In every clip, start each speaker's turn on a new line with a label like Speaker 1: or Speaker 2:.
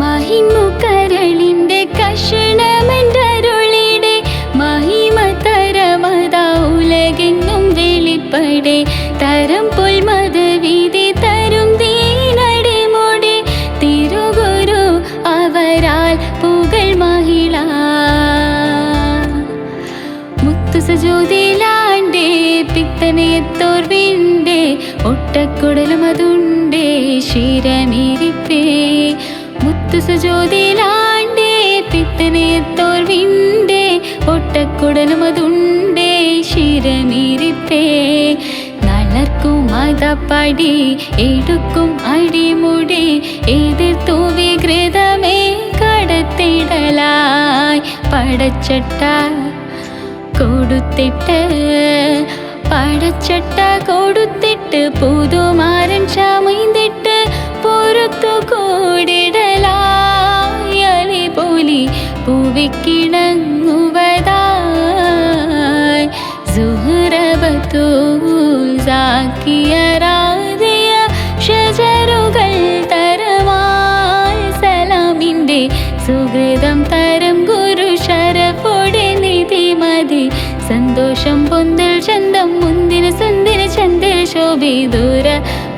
Speaker 1: മഹിമു കരളിൻ്റെ കഷണമെന്തരുളിടെ മഹിമ തരമതാ ഉലകെങ്ങും വെളിപ്പടെ തരം പൊൽമതവിധി തരും ദീനടിമുടെ തിരുഗുരു അവരാൽ പുകൾ മഹിള മുത്തു സജോതിലാണ്ടേ പിത്തനെത്തോർവിൻ്റെ ഒട്ടക്കുടലും അതുണ്ടേ ശിരമിരിപ്പേ മുത്തു സജോതിലാണ്ടേ പിത്തനെത്തോർവിൻ്റെ ഒട്ടക്കുടലും അതുണ്ടേ ശിരമിരിപ്പേ നളർക്കും മതപ്പടി എടുക്കും അടിമുടി എതിർത്തു വികൃതമേ കടത്തിടലായി പടച്ചട്ട കൊടുത്തിട്ട് പടച്ചട്ട കൊടുത്തിട്ട് പുതുമാരൻ ചമയ്ന്നിട്ട് പുറത്തു കൂടിടലായി അലി പോലി പൂവിക്കിണങ്ങുവതായി സുഹ്റബത്തൂൽ സാക്കിയറാദിയ ഷജറുകൾ തരവാൽ സലാമിൻ്റെ സുഹൃതം തരം ഗുരു ശരഫോടെ നിധിമതി സന്തോഷം പൊന്തൽ ചന്തം മുന്തിന സുന്ദര ചന്ദ്ര ശോഭിദൂര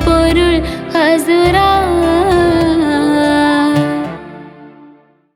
Speaker 1: പൊരുൾ ഹസുരാ